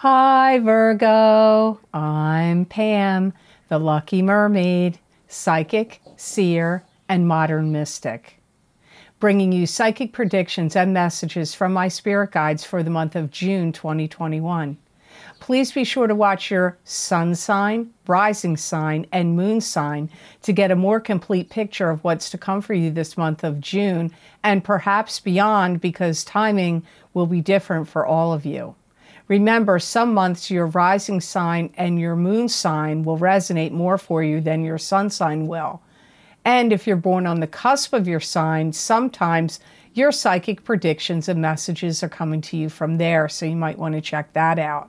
Hi Virgo, I'm Pam, the Lucky Mermaid, psychic, seer, and modern mystic, bringing you psychic predictions and messages from my spirit guides for the month of June 2021. Please be sure to watch your sun sign, rising sign, and moon sign to get a more complete picture of what's to come for you this month of June and perhaps beyond, because timing will be different for all of you. Remember, some months your rising sign and your moon sign will resonate more for you than your sun sign will. And if you're born on the cusp of your sign, sometimes your psychic predictions and messages are coming to you from there, so you might want to check that out.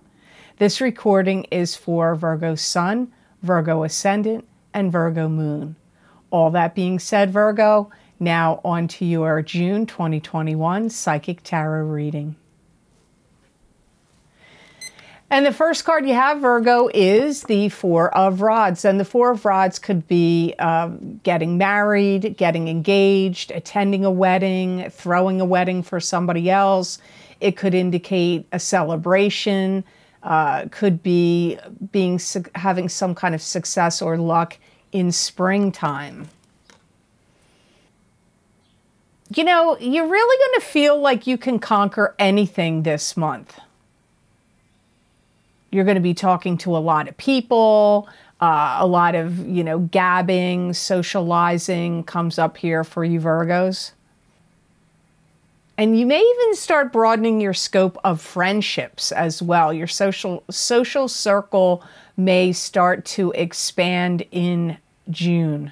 This recording is for Virgo Sun, Virgo Ascendant, and Virgo Moon. All that being said, Virgo, now on to your June 2021 Psychic Tarot reading. And the first card you have, Virgo, is the Four of Rods. And the Four of Rods could be getting married, getting engaged, attending a wedding, throwing a wedding for somebody else. It could indicate a celebration, could be having some kind of success or luck in springtime. You know, you're really going to feel like you can conquer anything this month. You're going to be talking to a lot of people, a lot of, gabbing, socializing comes up here for you Virgos. And you may even start broadening your scope of friendships as well. Your social circle may start to expand in June.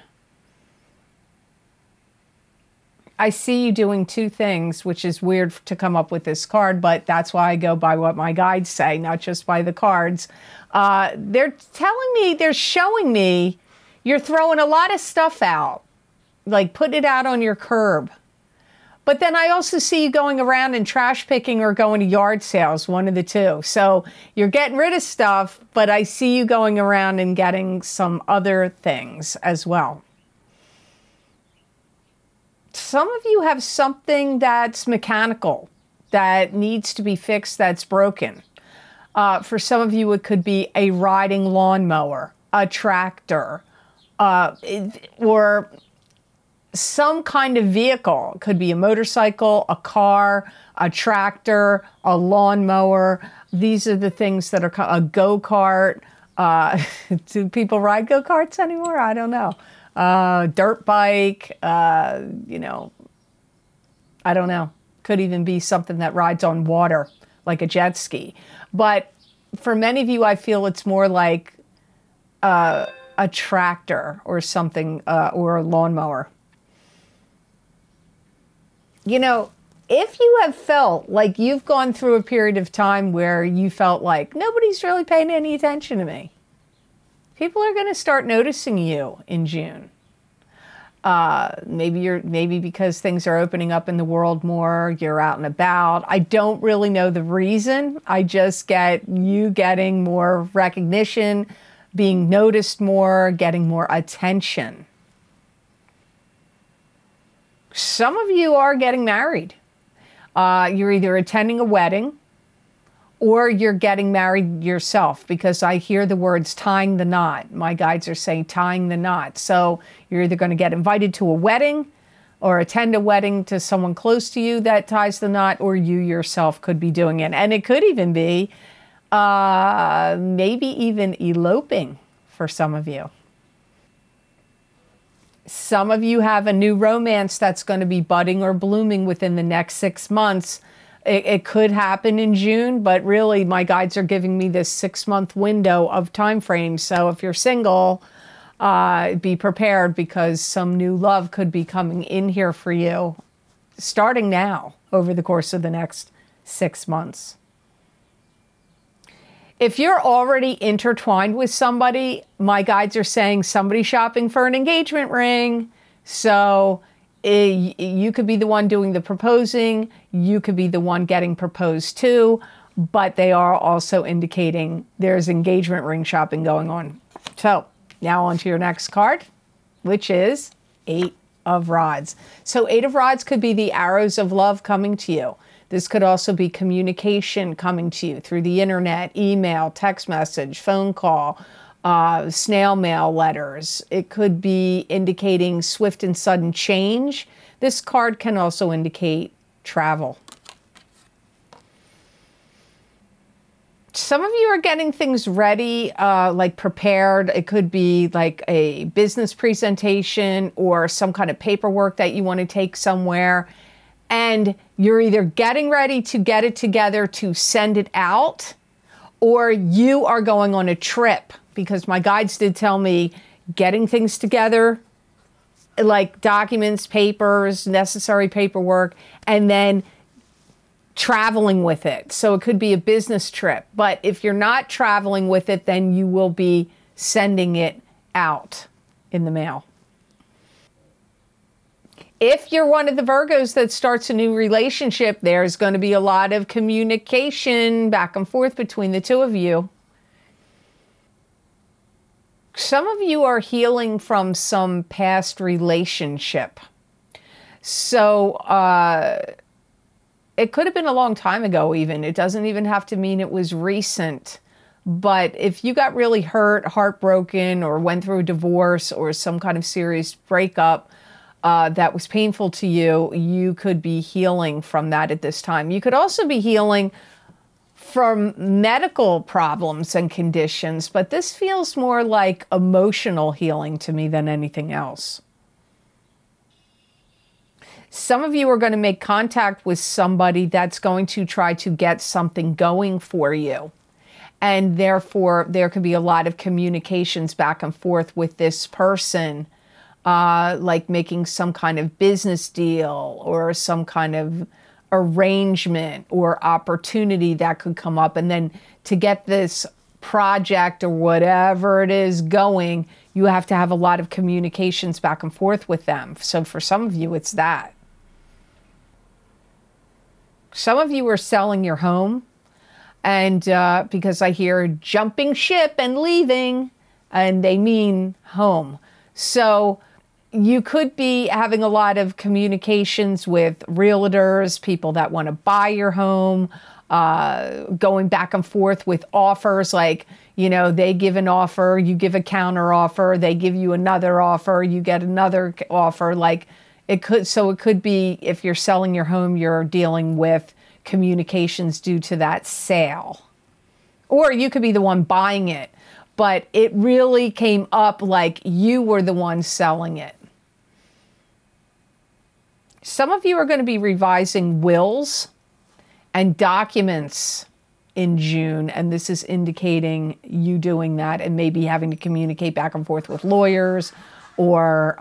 I see you doing two things, which is weird to come up with this card, but that's why I go by what my guides say, not just by the cards. They're showing me you're throwing a lot of stuff out, like putting it out on your curb. But then I also see you going around and trash picking or going to yard sales, one of the two. So you're getting rid of stuff, but I see you going around and getting some other things as well. Some of you have something that's mechanical, that needs to be fixed, that's broken. For some of you, it could be a riding lawnmower, a tractor, or some kind of vehicle. It could be a motorcycle, a car, a tractor, a lawnmower. These are the things that are a go-kart. Do people ride go-karts anymore? I don't know. Dirt bike, I don't know. Could even be something that rides on water, like a jet ski. But for many of you, I feel it's more like a tractor or something, or a lawnmower. If you have felt like you've gone through a period of time where you felt like nobody's really paying any attention to me, people are going to start noticing you in June. Maybe because things are opening up in the world more, you're out and about. I don't really know the reason. I just get you getting more recognition, being noticed more, getting more attention. Some of you are getting married. You're either attending a wedding or you're getting married yourself, because I hear the words tying the knot. My guides are saying tying the knot. So you're either going to get invited to a wedding or attend a wedding to someone close to you that ties the knot, or you yourself could be doing it. And it could even be maybe even eloping for some of you. Some of you have a new romance that's going to be budding or blooming within the next 6 months. It could happen in June, but really my guides are giving me this 6-month window of time frame. So if you're single, be prepared, because some new love could be coming in here for you starting now over the course of the next 6 months. If you're already intertwined with somebody, my guides are saying somebody's shopping for an engagement ring. So you could be the one doing the proposing, you could be the one getting proposed to, but they are also indicating there's engagement ring shopping going on. So now on to your next card, which is 8 of Rods. So 8 of Rods could be the arrows of love coming to you. This could also be communication coming to you through the internet, email, text message, phone call, snail mail letters. It could be indicating swift and sudden change. This card can also indicate travel. Some of you are getting things ready, like prepared. It could be like a business presentation or some kind of paperwork that you want to take somewhere. And you're either getting ready to get it together to send it out, or you are going on a trip, because my guides did tell me getting things together, like documents, papers, necessary paperwork, and then traveling with it. So it could be a business trip. But if you're not traveling with it, then you will be sending it out in the mail. If you're one of the Virgos that starts a new relationship, there's going to be a lot of communication back and forth between the two of you. Some of you are healing from some past relationship. So, it could have been a long time ago even. It doesn't even have to mean it was recent. But if you got really hurt, heartbroken, or went through a divorce or some kind of serious breakup that was painful to you, you could be healing from that at this time. You could also be healing from medical problems and conditions, but this feels more like emotional healing to me than anything else. Some of you are going to make contact with somebody that's going to try to get something going for you. And therefore, there could be a lot of communications back and forth with this person, like making some kind of business deal or some kind of arrangement or opportunity that could come up. And then to get this project or whatever it is going, you have to have a lot of communications back and forth with them. So for some of you, it's that. Some of you are selling your home, and because I hear jumping ship and leaving, and they mean home. So you could be having a lot of communications with realtors, people that want to buy your home, going back and forth with offers, like, you know, they give an offer, you give a counter offer, they give you another offer, you get another offer, like it could be, if you're selling your home, you're dealing with communications due to that sale. Or you could be the one buying it, but it really came up like you were the one selling it. Some of you are going to be revising wills and documents in June, and this is indicating you doing that and maybe having to communicate back and forth with lawyers or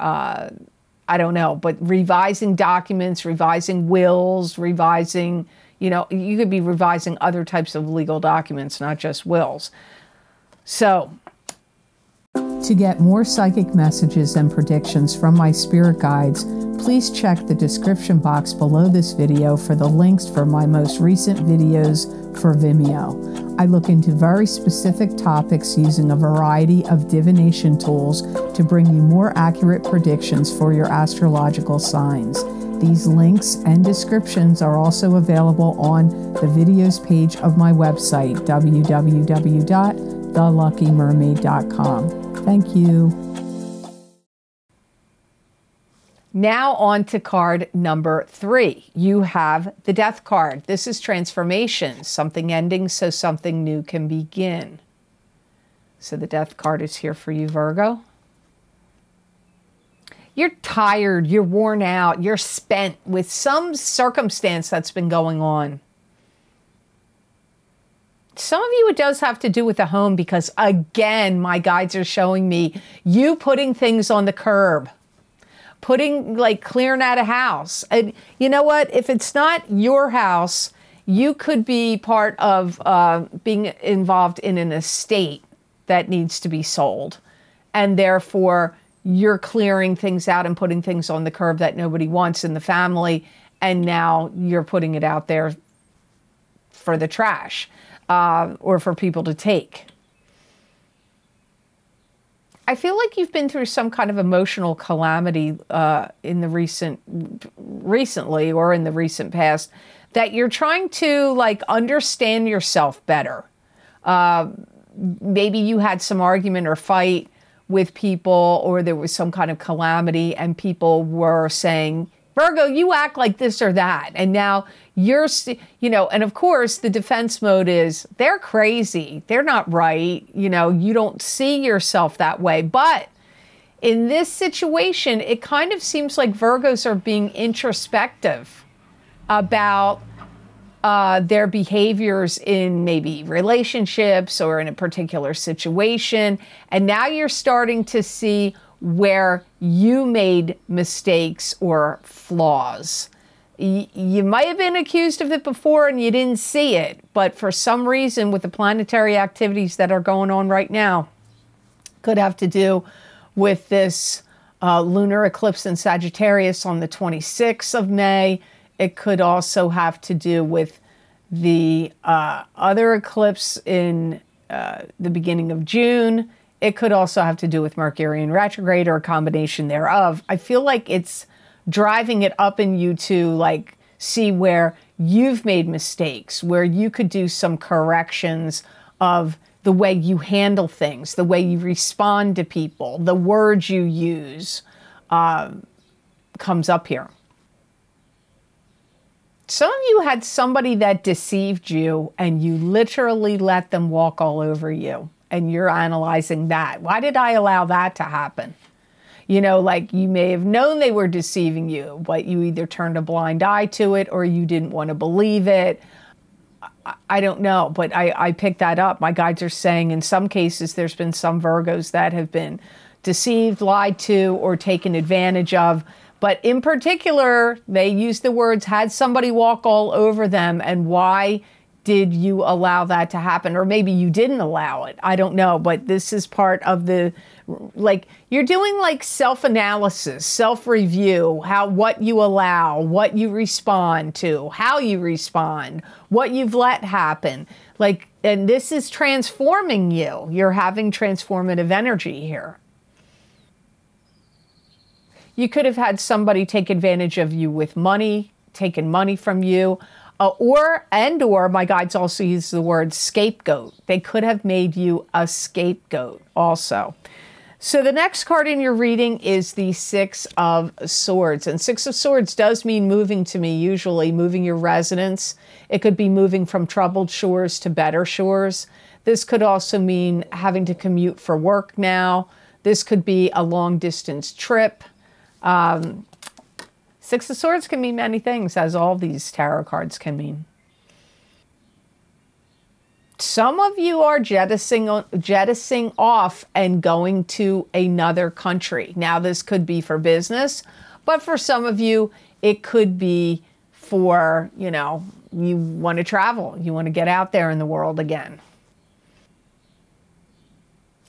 I don't know, but revising documents, revising wills, revising, you know, you could be revising other types of legal documents, not just wills. So, to get more psychic messages and predictions from my spirit guides, please check the description box below this video for the links for my most recent videos for Vimeo. I look into very specific topics using a variety of divination tools to bring you more accurate predictions for your astrological signs. These links and descriptions are also available on the videos page of my website, www.theluckymermaid.com. Thank you. Now on to card number 3. You have the Death card. This is transformation, something ending so something new can begin. So the Death card is here for you, Virgo. You're tired, you're worn out, you're spent with some circumstance that's been going on. Some of you, it does have to do with the home because, again, my guides are showing me you putting things on the curb. Clearing out a house. And you know what? If it's not your house, you could be part of being involved in an estate that needs to be sold. And therefore, you're clearing things out and putting things on the curb that nobody wants in the family. And now you're putting it out there for the trash or for people to take. I feel like you've been through some kind of emotional calamity in the recently or in the recent past that you're trying to like understand yourself better. Maybe you had some argument or fight with people, or there was some kind of calamity and people were saying, Virgo, you act like this or that. And now you're, you know, and of course the defense mode is they're crazy. They're not right. You know, you don't see yourself that way. But in this situation, it kind of seems like Virgos are being introspective about their behaviors in maybe relationships or in a particular situation. And now you're starting to see where you made mistakes or flaws. You might have been accused of it before and you didn't see it, but for some reason with the planetary activities that are going on right now, could have to do with this lunar eclipse in Sagittarius on the 26th of May. It could also have to do with the other eclipse in the beginning of June. It could also have to do with Mercury in retrograde or a combination thereof. I feel like it's driving it up in you to like see where you've made mistakes, where you could do some corrections of the way you handle things, the way you respond to people, the words you use comes up here. Some of you had somebody that deceived you and you literally let them walk all over you. And you're analyzing that. Why did I allow that to happen? You know, like you may have known they were deceiving you, but you either turned a blind eye to it or you didn't want to believe it. I don't know, but I picked that up. My guides are saying in some cases there's been some Virgos that have been deceived, lied to, or taken advantage of. But in particular, they used the words, had somebody walk all over them. And why did you allow that to happen? Or maybe you didn't allow it. I don't know. But this is part of the, like, you're doing like self-analysis, self-review, what you allow, what you respond to, how you respond, what you've let happen. Like, and this is transforming you. You're having transformative energy here. You could have had somebody take advantage of you with money, taken money from you, or my guides also use the word scapegoat. They could have made you a scapegoat also. So the next card in your reading is the Six of Swords. And Six of Swords does mean moving to me, usually moving your residence. It could be moving from troubled shores to better shores. This could also mean having to commute for work now. This could be a long distance trip. Six of Swords can mean many things, as all these tarot cards can mean. Some of you are jettisoning off and going to another country. Now, this could be for business, but for some of you, it could be for, you know, you want to travel. You want to get out there in the world again.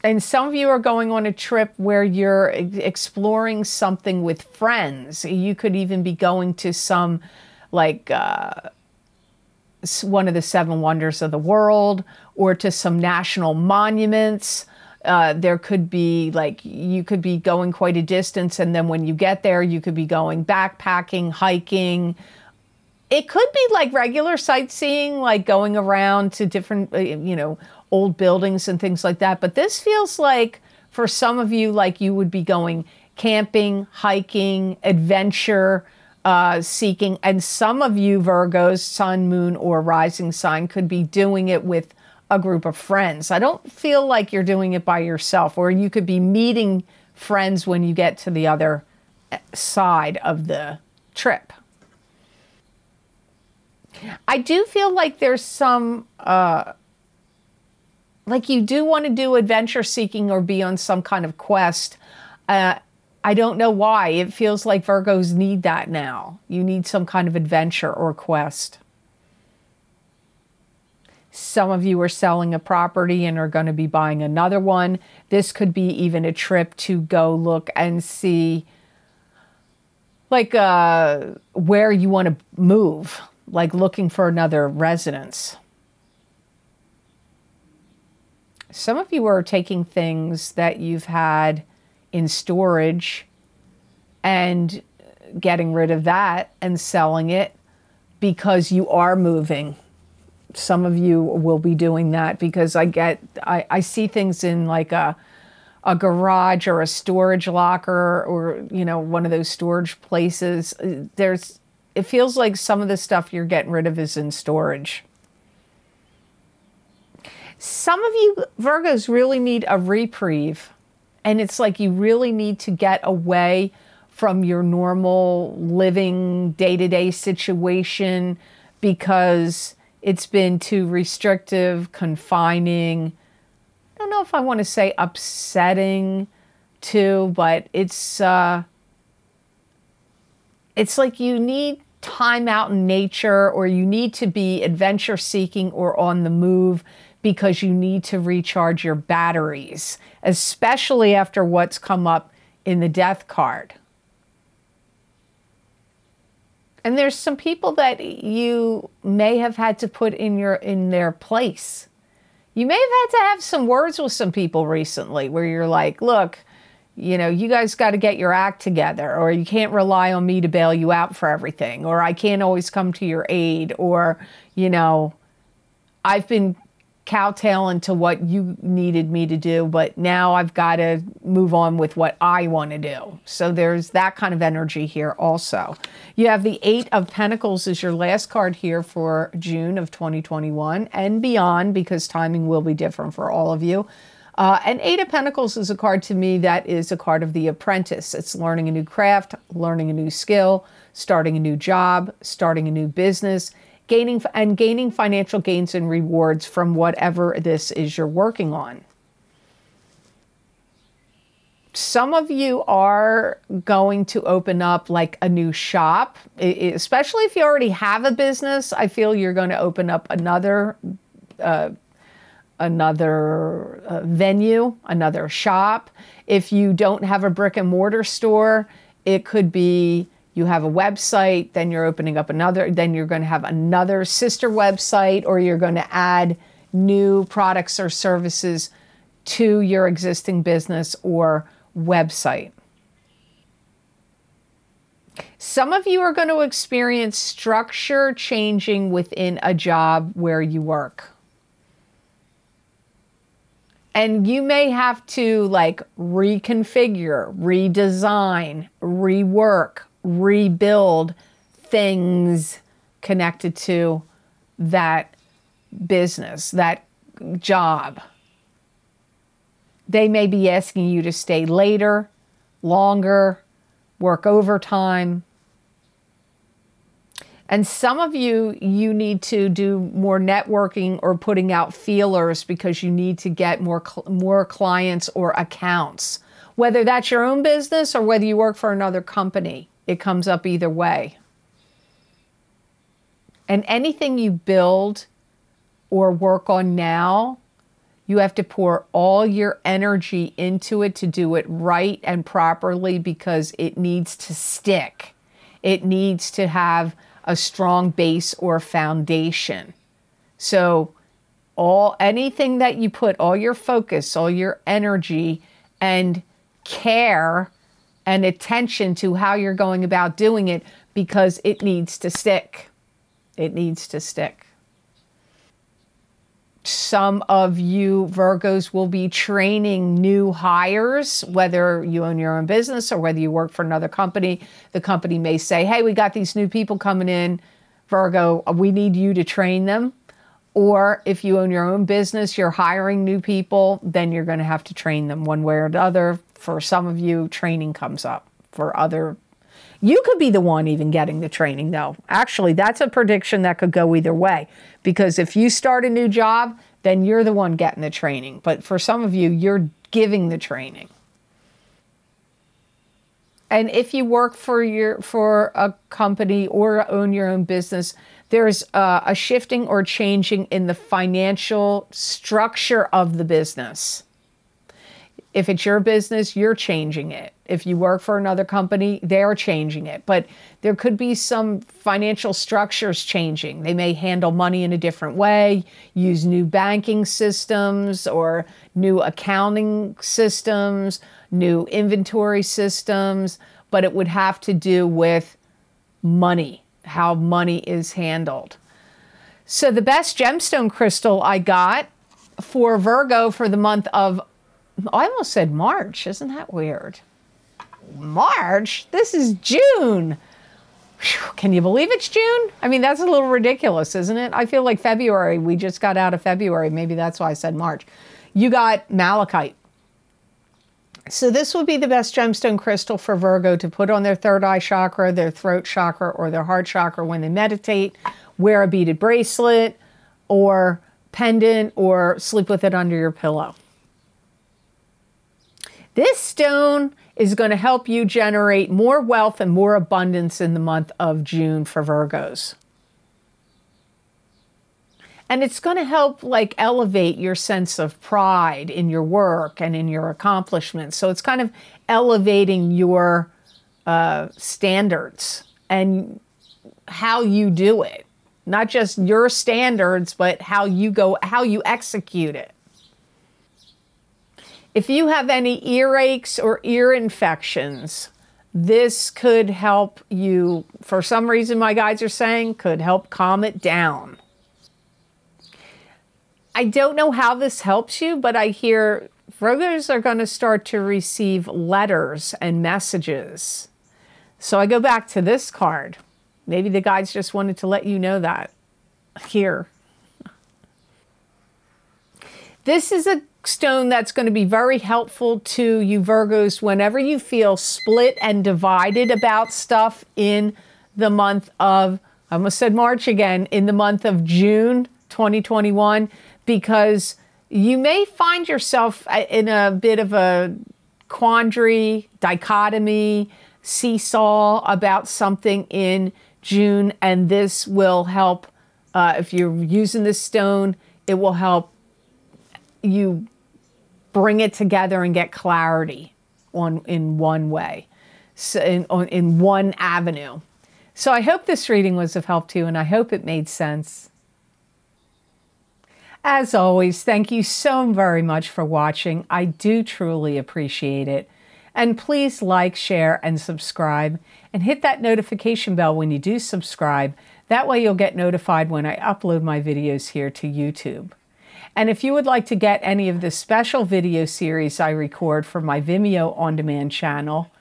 And some of you are going on a trip where you're exploring something with friends. You could even be going to some, like, one of the seven wonders of the world, or to some national monuments. There could be, like, you could be going quite a distance, and then when you get there, you could be going backpacking, hiking. It could be like regular sightseeing, like going around to different, you know, old buildings and things like that. But this feels like, for some of you, like you would be going camping, hiking, adventure seeking. And some of you Virgos, sun, moon, or rising sign, could be doing it with a group of friends. I don't feel like you're doing it by yourself, or you could be meeting friends when you get to the other side of the trip. I do feel like there's some, like you do want to do adventure seeking or be on some kind of quest. I don't know why. It feels like Virgos need that now. You need some kind of adventure or quest. Some of you are selling a property and are going to be buying another one. This could be even a trip to go look and see, like, where you want to move, like looking for another residence. Some of you are taking things that you've had in storage and getting rid of that and selling it. because you are moving. Some of you will be doing that because I see things in like a garage or a storage locker, or, you know, one of those storage places. It feels like some of the stuff you're getting rid of is in storage. Some of you Virgos really need a reprieve, and it's like you really need to get away from your normal living day-to-day situation because it's been too restrictive, confining. I don't know if I want to say upsetting too, but it's like you need time out in nature, or you need to be adventure seeking or on the move because you need to recharge your batteries, especially after what's come up in the Death card. And there's some people that you may have had to put in their place. You may have had to have some words with some people recently where you're like, look, you know, you guys got to get your act together, or you can't rely on me to bail you out for everything, or I can't always come to your aid, or, you know, I've been kowtowing to what you needed me to do, but now I've got to move on with what I want to do. So there's that kind of energy here also. You have the Eight of Pentacles as your last card here for June of 2021 and beyond, because timing will be different for all of you. And Eight of Pentacles is a card to me that is a card of the apprentice. It's learning a new craft, learning a new skill, starting a new job, starting a new business, gaining financial gains and rewards from whatever this is you're working on. Some of you are going to open up like a new shop, especially if you already have a business. I feel you're going to open up another venue, another shop. If you don't have a brick and mortar store, it could be you have a website, then you're opening up another, then you're going to have another sister website, or you're going to add new products or services to your existing business or website. Some of you are going to experience structure changing within a job where you work. And you may have to like reconfigure, redesign, rework, rebuild things connected to that business, that job. They may be asking you to stay later, longer, work overtime. And some of you need to do more networking or putting out feelers because you need to get more clients or accounts. Whether that's your own business or whether you work for another company, it comes up either way. And anything you build or work on now, you have to pour all your energy into it to do it right and properly, because it needs to stick. It needs to have a strong base or foundation. So anything that you put all your focus, all your energy and care and attention to how you're going about doing it, because it needs to stick. It needs to stick. Some of you Virgos will be training new hires, whether you own your own business or whether you work for another company. The company may say, hey, we got these new people coming in, Virgo, we need you to train them. Or if you own your own business, you're hiring new people, then you're going to have to train them one way or the other. For some of you, training comes up. For other, you could be the one even getting the training, though. Actually, that's a prediction that could go either way. Because if you start a new job, then you're the one getting the training. But for some of you, you're giving the training. And if you work for a company or own your own business, there's a shifting or changing in the financial structure of the business. If it's your business, you're changing it. If you work for another company, they're changing it. But there could be some financial structures changing. They may handle money in a different way, use new banking systems or new accounting systems, new inventory systems, but it would have to do with money, how money is handled. So the best gemstone crystal I got for Virgo for the month of, I almost said March. Isn't that weird? March? This is June. Whew, can you believe it's June? I mean, that's a little ridiculous, isn't it? I feel like February. We just got out of February. Maybe that's why I said March. You got malachite. So this would be the best gemstone crystal for Virgo to put on their third eye chakra, their throat chakra, or their heart chakra when they meditate, wear a beaded bracelet or pendant, or sleep with it under your pillow. This stone is going to help you generate more wealth and more abundance in the month of June for Virgos. And it's going to help like elevate your sense of pride in your work and in your accomplishments. So it's kind of elevating your standards and how you do it. Not just your standards, but how you execute it. If you have any earaches or ear infections, this could help you, for some reason my guides are saying, could help calm it down. I don't know how this helps you, but I hear Virgos are going to start to receive letters and messages. So I go back to this card. Maybe the guides just wanted to let you know that here. This is a stone that's going to be very helpful to you Virgos whenever you feel split and divided about stuff in the month of, I almost said March again, in the month of June 2021, because you may find yourself in a bit of a quandary, dichotomy, seesaw about something in June, and this will help. If you're using this stone, it will help you bring it together and get clarity in one way, so in one avenue. So I hope this reading was of help to you, and I hope it made sense. As always, thank you so very much for watching. I do truly appreciate it. And please like, share, and subscribe, and hit that notification bell when you do subscribe. That way you'll get notified when I upload my videos here to YouTube. And if you would like to get any of the special video series I record for my Vimeo on-demand channel,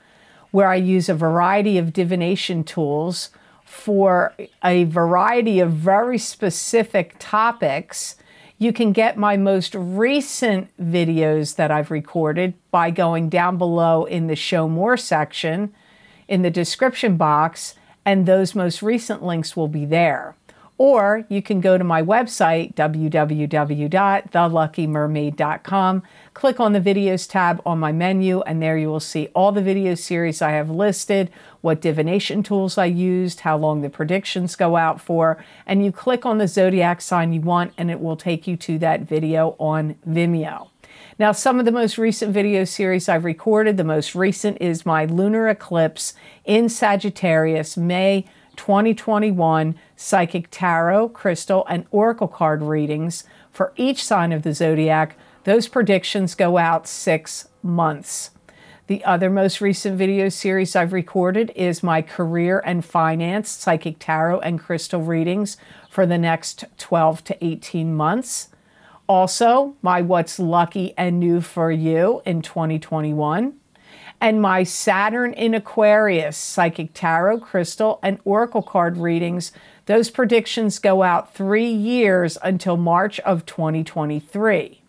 where I use a variety of divination tools for a variety of very specific topics, you can get my most recent videos that I've recorded by going down below in the Show More section in the description box, and those most recent links will be there. Or you can go to my website, www.theluckymermaid.com, click on the videos tab on my menu, and there you will see all the video series I have listed, what divination tools I used, how long the predictions go out for, and you click on the zodiac sign you want, and it will take you to that video on Vimeo. Now, some of the most recent video series I've recorded, the most recent is my lunar eclipse in Sagittarius, May 2021 Psychic Tarot, Crystal, and Oracle card readings for each sign of the zodiac. Those predictions go out 6 months. The other most recent video series I've recorded is my Career and Finance Psychic Tarot and Crystal readings for the next 12 to 18 months. Also, my What's Lucky and New for You in 2021. And my Saturn in Aquarius Psychic Tarot, Crystal, and Oracle card readings. Those predictions go out 3 years until March of 2023.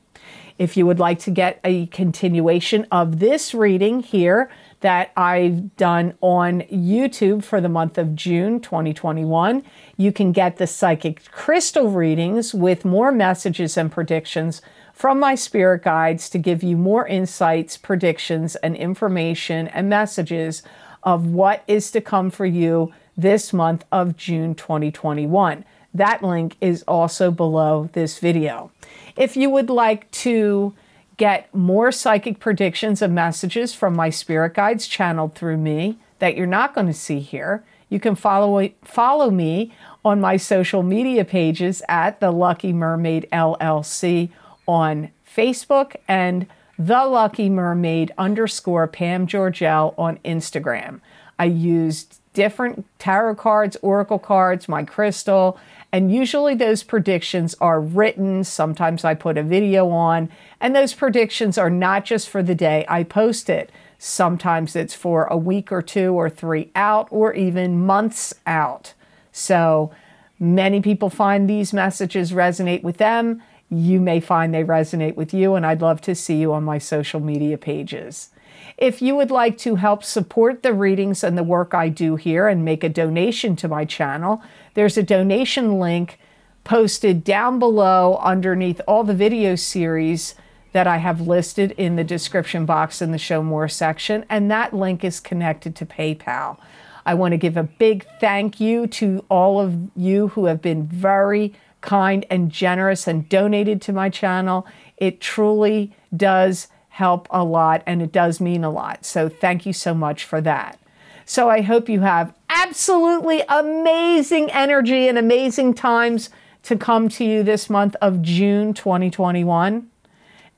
If you would like to get a continuation of this reading here that I've done on YouTube for the month of June 2021, you can get the Psychic Crystal readings with more messages and predictions from my spirit guides to give you more insights, predictions, and information and messages of what is to come for you this month of June 2021. That link is also below this video. If you would like to get more psychic predictions and messages from my spirit guides channeled through me that you're not going to see here, you can follow me on my social media pages at The Lucky Mermaid LLC on Facebook and The Lucky Mermaid _ Pam Georgel on Instagram. I used different tarot cards, oracle cards, my crystal, and usually those predictions are written. Sometimes I put a video on, and those predictions are not just for the day I post it. Sometimes it's for a week or 2 or 3 out, or even months out. So many people find these messages resonate with them. You may find they resonate with you, and I'd love to see you on my social media pages. If you would like to help support the readings and the work I do here and make a donation to my channel, there's a donation link posted down below underneath all the video series that I have listed in the description box in the Show More section, and that link is connected to PayPal. I want to give a big thank you to all of you who have been very kind and generous and donated to my channel. It truly does help a lot, and it does mean a lot. So thank you so much for that. So I hope you have absolutely amazing energy and amazing times to come to you this month of June 2021.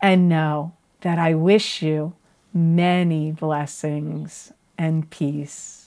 And know that I wish you many blessings and peace.